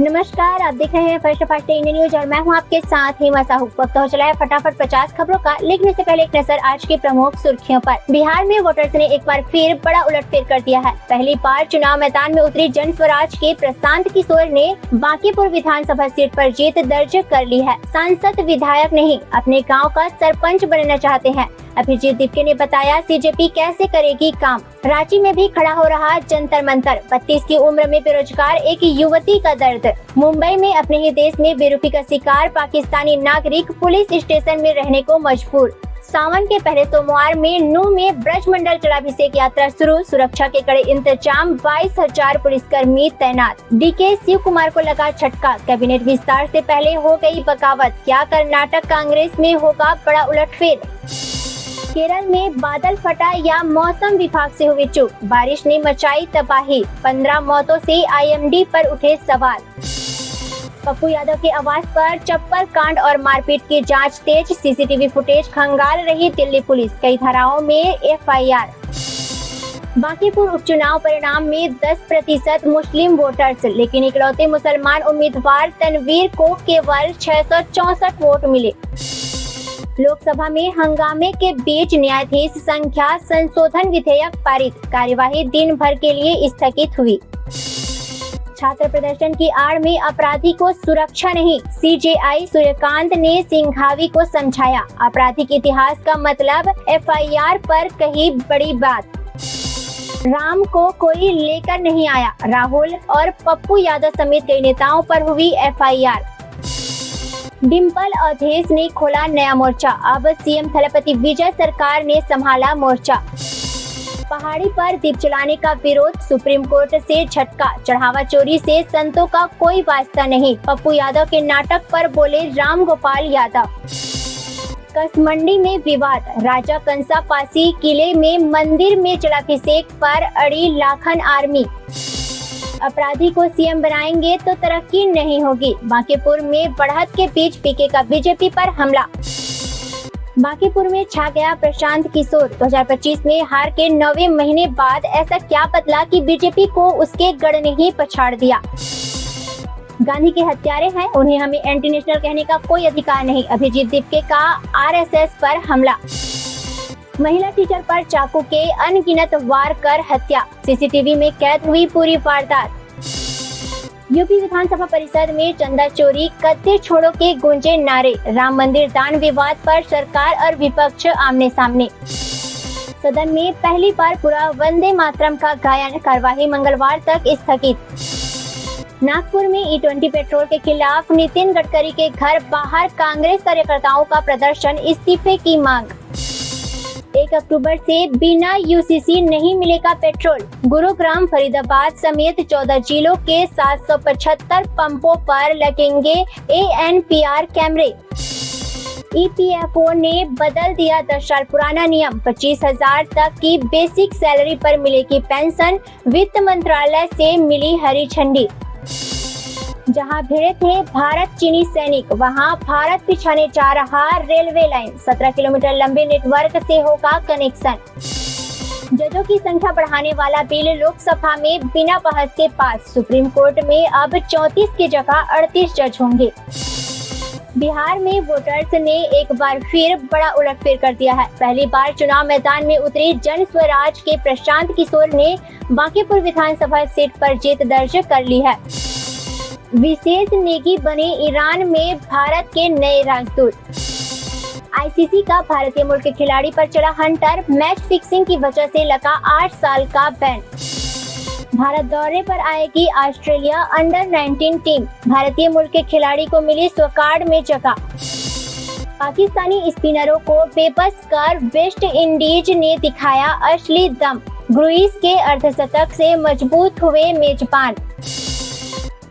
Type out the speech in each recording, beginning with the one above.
नमस्कार, आप देख रहे हैं फर्स्ट फर्स्ट इंडिया न्यूज और मैं हूं आपके साथ हिमा साहू। वक्त हो चला है फटाफट 50 खबरों का। लेकिन इससे पहले एक नजर आज की प्रमुख सुर्खियों पर। बिहार में वोटर्स ने एक बार फिर बड़ा उलटफेर कर दिया है। पहली बार चुनाव मैदान में उतरी जन स्वराज के प्रशांत किशोर ने बांकीपुर विधानसभा सीट पर जीत दर्ज कर ली है। सांसद विधायक नहीं, अपने गाँव का सरपंच बनना चाहते हैं। अभिजीत दीपके ने बताया सीजेपी कैसे करेगी काम। रांची में भी खड़ा हो रहा जंतर मंतर। 32 की उम्र में बेरोजगार एक युवती का दर्द। मुंबई में अपने ही देश में बेरुखी का शिकार पाकिस्तानी नागरिक पुलिस स्टेशन में रहने को मजबूर। सावन के पहले सोमवार में नूह में ब्रजमंडल जलाभिषेक यात्रा शुरू। सुरक्षा के कड़े इंतजाम, 22,000 पुलिसकर्मी तैनात। डीके शिव कुमार को लगा झटका। कैबिनेट विस्तार से पहले हो गई बगावत। क्या कर्नाटक कांग्रेस में होगा बड़ा उलटफेर। केरल में बादल फटा या मौसम विभाग से हुई चूक। बारिश ने मचाई तबाही। 15 मौतों से आईएमडी पर उठे सवाल। पप्पू यादव के आवास पर चप्पल कांड और मारपीट की जांच तेज। सीसीटीवी फुटेज खंगाल रही दिल्ली पुलिस। कई धाराओं में एफआईआर। बांकीपुर उपचुनाव परिणाम में 10% मुस्लिम वोटर्स, लेकिन इकलौते मुसलमान उम्मीदवार तनवीर को केवल 664 वोट मिले। लोकसभा में हंगामे के बीच न्यायाधीश संख्या संशोधन विधेयक पारित। कार्यवाही दिन भर के लिए स्थगित हुई। छात्र प्रदर्शन की आड़ में अपराधी को सुरक्षा नहीं, सीजेआई सूर्यकांत ने सिंघावी को समझाया। आपराधिक इतिहास का मतलब एफआईआर पर कही बड़ी बात। राम को कोई लेकर नहीं आया। राहुल और पप्पू यादव समेत कई नेताओं पर हुई एफआईआर। डिम्पल अवधेश ने खोला नया मोर्चा। अब सीएम थलपति विजय सरकार ने संभाला मोर्चा। पहाड़ी पर दीप जलाने का विरोध, सुप्रीम कोर्ट से झटका। चढ़ावा चोरी से संतों का कोई वास्ता नहीं। पप्पू यादव के नाटक पर बोले राम गोपाल यादव। कसमंडी में विवाद। राजा कंसा पासी किले में मंदिर में जलाभिषेक पर अड़ी लाखन आर्मी। अपराधी को सीएम बनाएंगे तो तरक्की नहीं होगी। बांकीपुर में बढ़त के बीच पीके का बीजेपी पर हमला। बांकीपुर में छा गया प्रशांत किशोर। 2025 में हार के 9वें महीने बाद ऐसा क्या बदला कि बीजेपी को उसके गढ़ ने ही पछाड़ दिया। गांधी के हत्यारे हैं, उन्हें हमें एंटी नेशनल कहने का कोई अधिकार नहीं। अभिजीत दीपके का आरएसएस पर हमला। महिला टीचर पर चाकू के अनगिनत वार कर हत्या। सीसीटीवी में कैद हुई पूरी वारदात। यूपी विधानसभा परिषद में चंदा चोरी, कत्ते छोड़ो के गूंजे नारे। राम मंदिर दान विवाद पर सरकार और विपक्ष आमने सामने। सदन में पहली बार पूरा वंदे मातरम का गायन। कार्यवाही मंगलवार तक स्थगित। नागपुर में E20 पेट्रोल के खिलाफ नितिन गडकरी के घर बाहर कांग्रेस कार्यकर्ताओं का प्रदर्शन, इस्तीफे की मांग। 1 अक्टूबर से बिना यूसीसी नहीं मिलेगा पेट्रोल। गुरुग्राम, फरीदाबाद समेत 14 जिलों के 775 पंपों पर लगेंगे ANPR कैमरे। EPFO ने बदल दिया 10 साल पुराना नियम। 25,000 तक की बेसिक सैलरी पर मिलेगी पेंशन। वित्त मंत्रालय से मिली हरी झंडी। जहां भिड़े थे भारत चीनी सैनिक, वहां भारत बिछाने जा रहा रेलवे लाइन। 17 किलोमीटर लंबे नेटवर्क से होगा कनेक्शन। जजों की संख्या बढ़ाने वाला बिल लोकसभा में बिना बहस के पास। सुप्रीम कोर्ट में अब 34 की जगह 38 जज होंगे। बिहार में वोटर्स ने एक बार फिर बड़ा उलटफेर कर दिया है। पहली बार चुनाव मैदान में उतरी जन स्वराज के प्रशांत किशोर ने बांकीपुर विधानसभा सीट पर जीत दर्ज कर ली है। विशेष नेगी बने ईरान में भारत के नए राजदूत। आईसीसी का भारतीय मूल के खिलाड़ी पर चला हंटर। मैच फिक्सिंग की वजह से लगा 8 साल का बैन। भारत दौरे पर आएगी ऑस्ट्रेलिया अंडर-19 टीम। भारतीय मूल के खिलाड़ी को मिली स्क्वाड में जगह। पाकिस्तानी स्पिनरों को बेबस कर वेस्ट इंडीज ने दिखाया असली दम। ग्रुइस के अर्धशतक से मजबूत हुए मेजबान।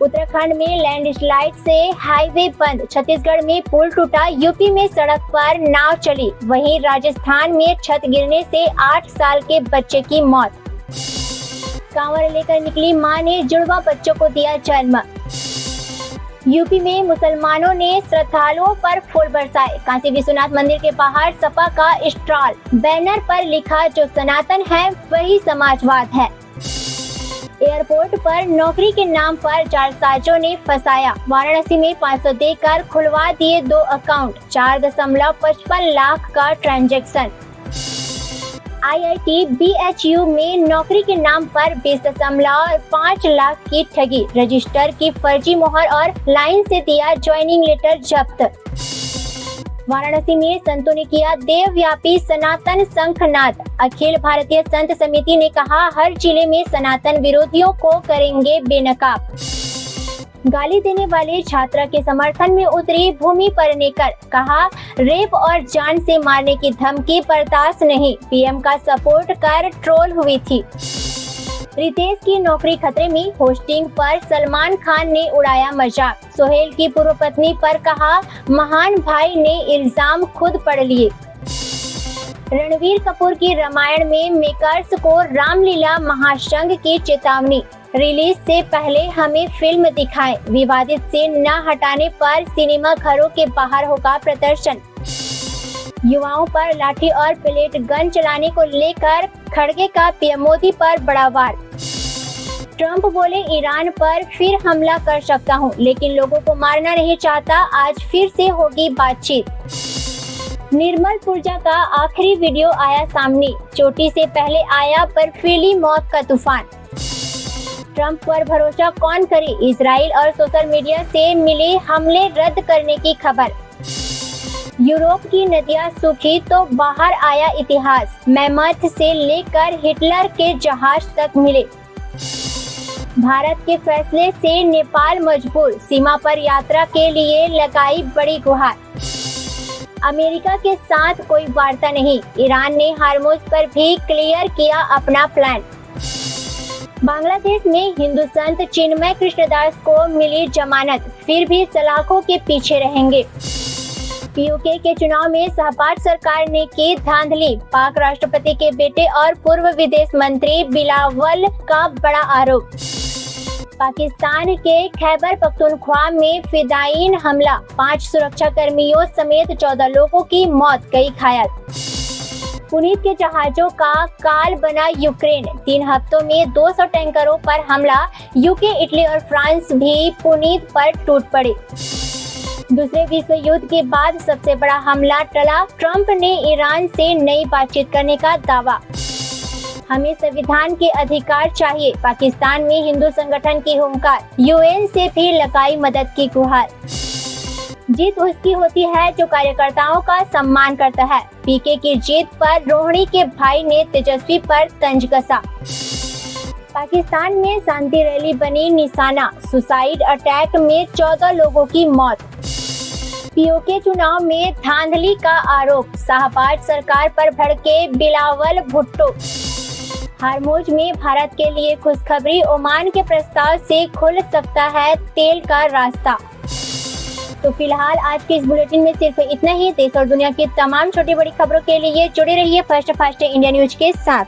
उत्तराखंड में लैंडस्लाइड से हाईवे बंद। छत्तीसगढ़ में पुल टूटा। यूपी में सड़क पर नाव चली। वहीं राजस्थान में छत गिरने से 8 साल के बच्चे की मौत। कांवड़ लेकर निकली मां ने जुड़वा बच्चों को दिया जन्म। यूपी में मुसलमानों ने श्रद्धालुओं पर फूल बरसाए। काशी विश्वनाथ मंदिर के बाहर सपा का स्टॉल। बैनर पर लिखा जो सनातन है वही समाजवाद है। एयरपोर्ट पर नौकरी के नाम पर जालसाजों ने फंसाया। वाराणसी में 500 देकर खुलवा दिए 2 अकाउंट, 4.55 लाख का ट्रांजैक्शन। IIT BHU में नौकरी के नाम पर 20.5 लाख की ठगी, रजिस्टर की फर्जी मोहर और लाइन से दिया ज्वाइनिंग लेटर जब्त। वाराणसी में संतों ने किया देवव्यापी सनातन शंखनाद। अखिल भारतीय संत समिति ने कहा, हर जिले में सनातन विरोधियों को करेंगे बेनकाब। गाली देने वाले छात्रा के समर्थन में उतरी भूमि पेडनेकर, कहा रेप और जान से मारने की धमकी बर्दाश्त नहीं। PM का सपोर्ट कर ट्रोल हुई थी। रितेश की नौकरी खतरे में, होस्टिंग पर सलमान खान ने उड़ाया मजाक। सोहेल की पूर्व पत्नी पर कहा, महान भाई ने इल्जाम खुद पढ़ लिए। रणबीर कपूर की रामायण में मेकर्स को रामलीला महासंघ की चेतावनी, रिलीज से पहले हमें फिल्म दिखाएं। विवादित सीन न हटाने पर सिनेमा घरों के बाहर होगा प्रदर्शन। युवाओं पर लाठी और पेलेट गन चलाने को लेकर खड़गे का PM मोदी पर बड़ा वार। ट्रंप बोले, ईरान पर फिर हमला कर सकता हूं, लेकिन लोगों को मारना नहीं चाहता। आज फिर से होगी बातचीत। निर्मल पुरजा का आखिरी वीडियो आया सामने, चोटी से पहले आया बर्फीली मौत का तूफान। ट्रंप पर भरोसा कौन करे, इजराइल और सोशल मीडिया से मिले हमले रद्द करने की खबर। यूरोप की नदियां सूखी तो बाहर आया इतिहास, मैमथ से लेकर हिटलर के जहाज तक मिले। भारत के फैसले से नेपाल मजबूर, सीमा पर यात्रा के लिए लगाई बड़ी गुहार। अमेरिका के साथ कोई वार्ता नहीं, ईरान ने हार्मुज पर भी क्लियर किया अपना प्लान। बांग्लादेश में हिंदू संत चिन्मय कृष्णदास को मिली जमानत, फिर भी सलाखों के पीछे रहेंगे। PUK के चुनाव में सहपाठ सरकार ने की धांधली, पाक राष्ट्रपति के बेटे और पूर्व विदेश मंत्री बिलावल का बड़ा आरोप। पाकिस्तान के खैबर पख्तूनख्वा में फिदायीन हमला, 5 सुरक्षा कर्मियों समेत 14 लोगों की मौत, कई घायल। पुनीत के जहाजों का काल बना यूक्रेन, 3 हफ्तों में 200 टैंकरों पर हमला। UK, इटली और फ्रांस भी पुनीत पर टूट पड़े। दूसरे विश्व युद्ध के बाद सबसे बड़ा हमला टला, ट्रंप ने ईरान से नई बातचीत करने का दावा। हमें संविधान के अधिकार चाहिए, पाकिस्तान में हिंदू संगठन की हुंकार, UN से भी लगाई मदद की गुहार। जीत उसकी होती है जो कार्यकर्ताओं का सम्मान करता है, PK की जीत पर रोहिणी के भाई ने तेजस्वी पर तंज कसा। पाकिस्तान में शांति रैली बनी निशाना, सुसाइड अटैक में 14 लोगों की मौत। PUK चुनाव में धांधली का आरोप, शाहबाज सरकार पर भड़के बिलावल भुट्टो। हार्मुज में भारत के लिए खुशखबरी, ओमान के प्रस्ताव से खुल सकता है तेल का रास्ता। तो फिलहाल आज के इस बुलेटिन में सिर्फ इतना ही। देश और दुनिया की तमाम छोटी बड़ी खबरों के लिए जुड़े रहिए फर्स्ट फास्ट इंडिया न्यूज के साथ।